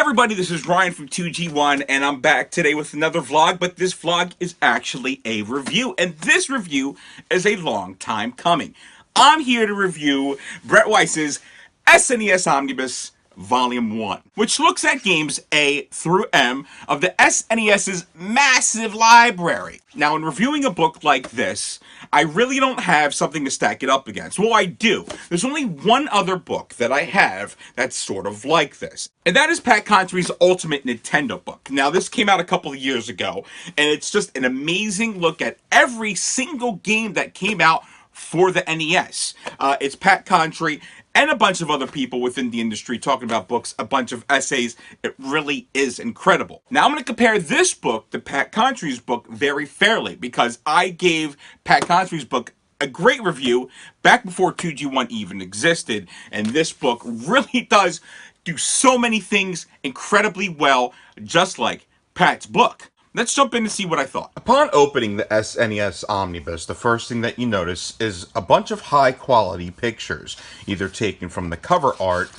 everybody, this is Ryan from 2G1, and I'm back today with another vlog, but this vlog is actually a review, and this review is a long time coming. I'm here to review Brett Weiss's SNES Omnibus Volume 1, which looks at games A through M of the SNES's massive library. Now, in reviewing a book like this, I really don't have something to stack it up against. Well, I do. There's only one other book that I have that's sort of like this, and that is Pat Contry's Ultimate Nintendo book. Now, this came out a couple of years ago, and it's just an amazing look at every single game that came out for the NES. It's Pat Contry and a bunch of other people within the industry talking about books, a bunch of essays. It really is incredible. Now, I'm going to compare this book to Pat Contry's book very fairly, because I gave Pat Contry's book a great review back before 2G1 even existed, and this book really does do so many things incredibly well, just like Pat's book. Let's jump in to see what I thought. Upon opening the SNES Omnibus, the first thing that you notice is a bunch of high-quality pictures, either taken from the cover art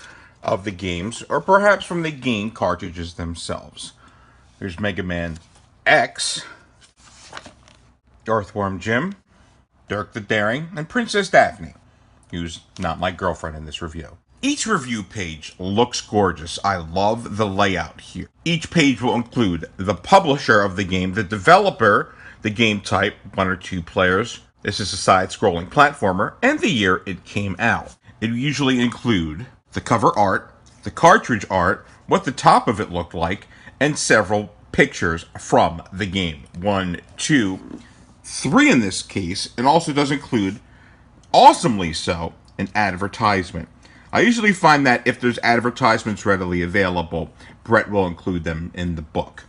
of the games or perhaps from the game cartridges themselves. There's Mega Man X, Earthworm Jim, Dirk the Daring, and Princess Daphne, who's not my girlfriend in this review. Each review page looks gorgeous. I love the layout here. Each page will include the publisher of the game, the developer, the game type, 1 or 2 players. This is a side-scrolling platformer, and the year it came out. It will usually include the cover art, the cartridge art, what the top of it looked like, and several pictures from the game. 1, 2, 3 in this case. It also does include, awesomely so, an advertisement. I usually find that if there's advertisements readily available, Brett will include them in the book.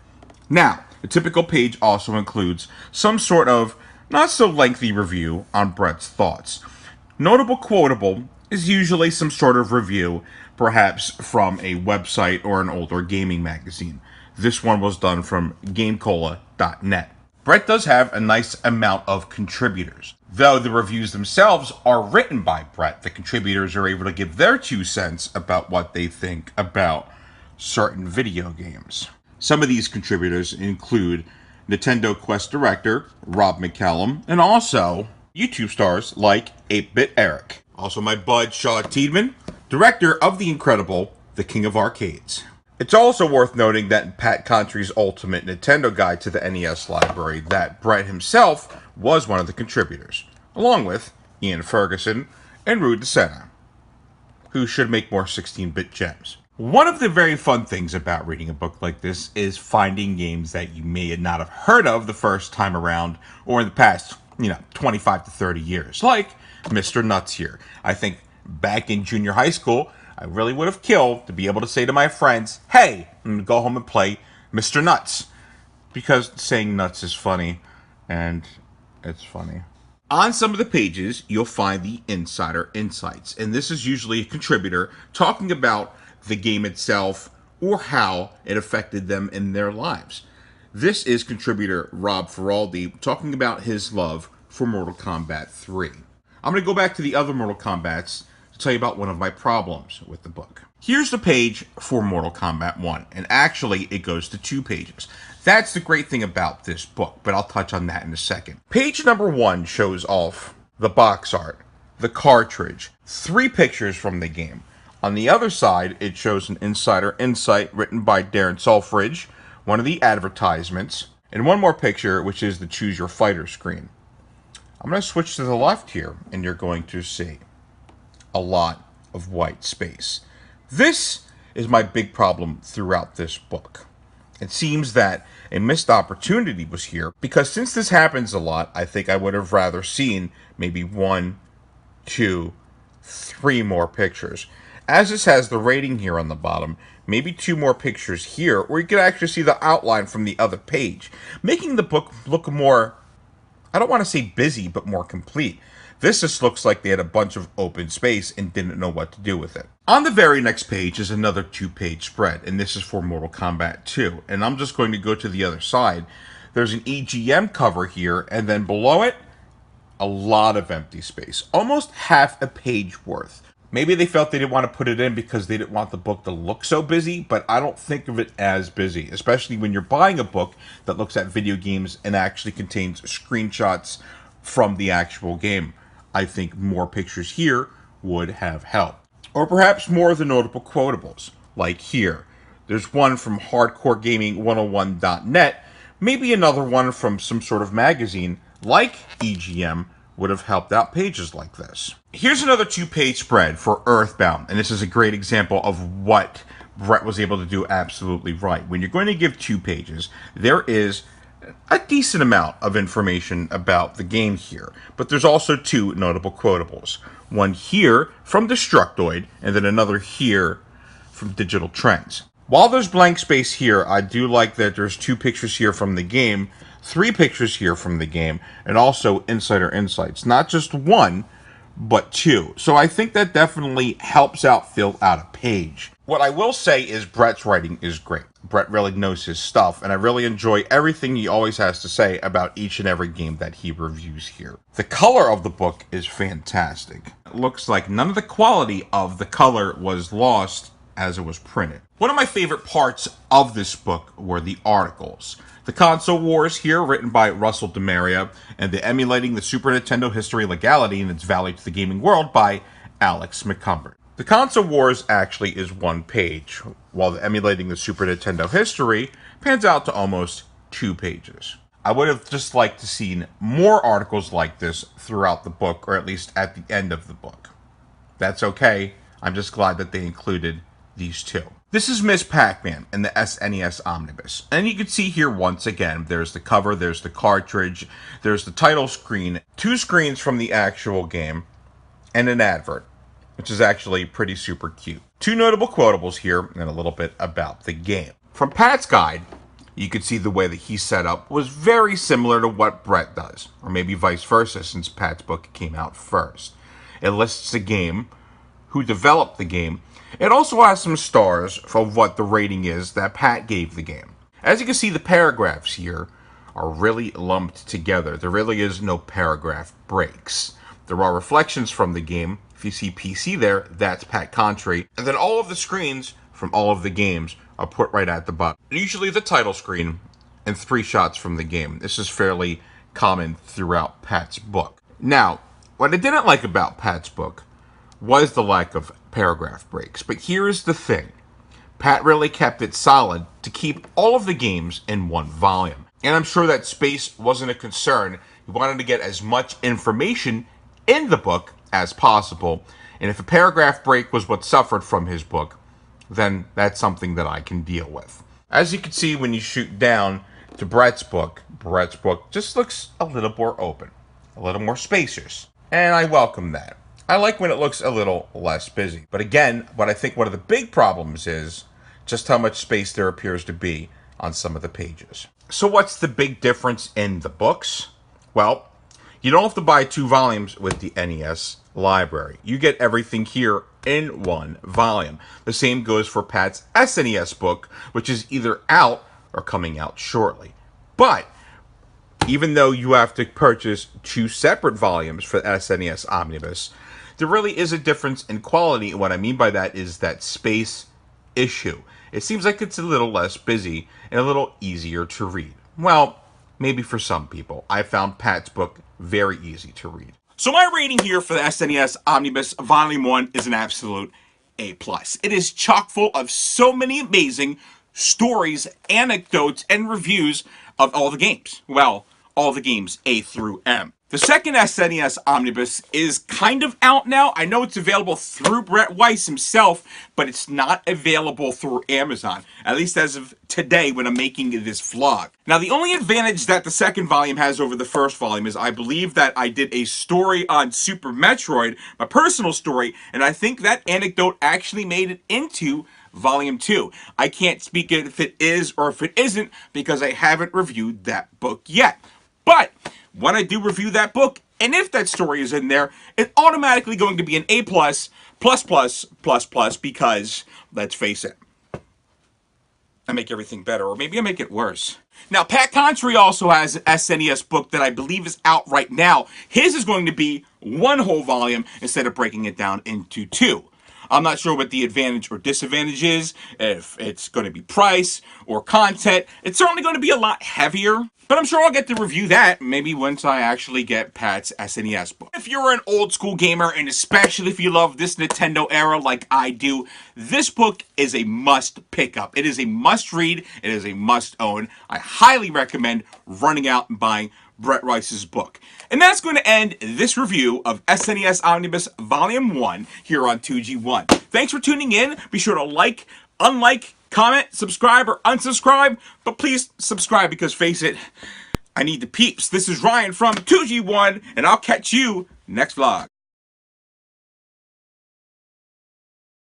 Now, the typical page also includes some sort of not-so-lengthy review on Brett's thoughts. Notable quotable is usually some sort of review, perhaps from a website or an older gaming magazine. This one was done from GameCola.net. Brett does have a nice amount of contributors. Though the reviews themselves are written by Brett, the contributors are able to give their 2 cents about what they think about certain video games. Some of these contributors include Nintendo Quest director Rob McCallum, and also YouTube stars like 8-Bit Eric. Also my bud Shaw Tiedemann, director of the incredible The King of Arcades. It's also worth noting that in Pat Contry's Ultimate Nintendo Guide to the NES library, that Brett himself was one of the contributors, along with Ian Ferguson and Rue DeSena, who should make more 16-bit gems. One of the very fun things about reading a book like this is finding games that you may not have heard of the first time around, or in the past, 25 to 30 years, like Mr. Nuts here. I think back in junior high school, I really would have killed to be able to say to my friends, hey, I'm going to go home and play Mr. Nuts. Because saying nuts is funny, and it's funny. On some of the pages, you'll find the Insider Insights. And this is usually a contributor talking about the game itself or how it affected them in their lives. This is contributor Rob Feraldi talking about his love for Mortal Kombat 3. I'm going to go back to the other Mortal Kombats to tell you about one of my problems with the book. Here's the page for Mortal Kombat 1, and actually it goes to 2 pages. That's the great thing about this book, but I'll touch on that in a second. Page number 1 shows off the box art, the cartridge, 3 pictures from the game. On the other side, it shows an Insider Insight written by Darren Selfridge, one of the advertisements, and one more picture, which is the Choose Your Fighter screen. I'm going to switch to the left here, and you're going to see a lot of white space. This is my big problem throughout this book. It seems that a missed opportunity was here, because since this happens a lot, I think I would have rather seen maybe 1, 2, 3 more pictures. As this has the rating here on the bottom, maybe 2 more pictures here, where you can actually see the outline from the other page, making the book look more, I don't want to say busy, but more complete. This just looks like they had a bunch of open space and didn't know what to do with it. On the very next page is another 2-page spread, and this is for Mortal Kombat 2. And I'm just going to go to the other side. There's an EGM cover here, and then below it, a lot of empty space. Almost half a page worth. Maybe they felt they didn't want to put it in because they didn't want the book to look so busy, but I don't think of it as busy, especially when you're buying a book that looks at video games and actually contains screenshots from the actual game. I think more pictures here would have helped. Or perhaps more of the notable quotables, like here. There's one from hardcoregaming101.net, maybe another one from some sort of magazine, like EGM, would have helped out pages like this. Here's another 2-page spread for Earthbound, and this is a great example of what Brett was able to do absolutely right. When you're going to give 2 pages, there is a decent amount of information about the game here, but there's also 2 notable quotables. One here from Destructoid, and then another here from Digital Trends. While there's blank space here, I do like that there's 2 pictures here from the game, 3 pictures here from the game, and also Insider Insights. Not just 1, but 2. So I think that definitely helps out fill out a page. What I will say is Brett's writing is great. Brett really knows his stuff, and I really enjoy everything he always has to say about each and every game that he reviews here. The color of the book is fantastic. It looks like none of the quality of the color was lost as it was printed. One of my favorite parts of this book were the articles. The Console Wars here, written by Russell DeMaria, and the Emulating the Super Nintendo History Legality and Its Value to the Gaming World by Alex McCumber. The Console Wars actually is 1 page, while the Emulating the Super Nintendo History pans out to almost 2 pages. I would have just liked to seen more articles like this throughout the book, or at least at the end of the book. That's okay. I'm just glad that they included these 2. This is Miss Pac-Man in the SNES Omnibus. And you can see here once again, there's the cover, there's the cartridge, there's the title screen, 2 screens from the actual game, and an advert, which is actually pretty super cute. 2 notable quotables here, and a little bit about the game. From Pat's guide, you could see the way that he set up was very similar to what Brett does, or maybe vice versa since Pat's book came out first. It lists the game, who developed the game. It also has some stars for what the rating is that Pat gave the game. As you can see, the paragraphs here are really lumped together. There really is no paragraph breaks. There are reflections from the game. If you see PC there, that's Pat Contry. And then all of the screens from all of the games are put right at the bottom. Usually the title screen and 3 shots from the game. This is fairly common throughout Pat's book. Now, what I didn't like about Pat's book was the lack of paragraph breaks. But here's the thing. Pat really kept it solid to keep all of the games in 1 volume. And I'm sure that space wasn't a concern. He wanted to get as much information in the book as possible. And if a paragraph break was what suffered from his book, then that's something that I can deal with. As you can see when you shoot down to Brett's book just looks a little more open, a little more spacious. And I welcome that. I like when it looks a little less busy. But again, what I think one of the big problems is just how much space there appears to be on some of the pages. So what's the big difference in the books? Well, you don't have to buy 2 volumes with the NES library. You get everything here in 1 volume. The same goes for Pat's SNES book, which is either out or coming out shortly. But even though you have to purchase 2 separate volumes for SNES Omnibus, there really is a difference in quality. And what I mean by that is that space issue. It seems like it's a little less busy and a little easier to read. Well, maybe for some people. I found Pat's book very easy to read. So my rating here for the SNES Omnibus Volume 1 is an absolute A+. It is chock full of so many amazing stories, anecdotes, and reviews of all the games. Well, all the games A through M. The second SNES Omnibus is kind of out now. I know it's available through Brett Weiss himself, but it's not available through Amazon, at least as of today when I'm making this vlog. Now, the only advantage that the second volume has over the first volume is I believe that I did a story on Super Metroid, my personal story, and I think that anecdote actually made it into Volume 2. I can't speak if it is or if it isn't because I haven't reviewed that book yet. But when I do review that book, and if that story is in there, it's automatically going to be an A+, plus, because, let's face it, I make everything better, or maybe I make it worse. Now, Pat Contry also has an SNES book that I believe is out right now. His is going to be one whole volume instead of breaking it down into two. I'm not sure what the advantage or disadvantage is, if it's going to be price or content. It's certainly going to be a lot heavier, but I'm sure I'll get to review that maybe once I actually get Pat's SNES book. If you're an old school gamer, and especially if you love this Nintendo era like I do, this book is a must pick up. It is a must read. It is a must own. I highly recommend running out and buying Brett Weiss's book. And that's going to end this review of SNES Omnibus Volume 1 here on 2G1. Thanks for tuning in. Be sure to like, unlike, comment, subscribe, or unsubscribe. But please subscribe because, face it, I need the peeps. This is Ryan from 2G1, and I'll catch you next vlog.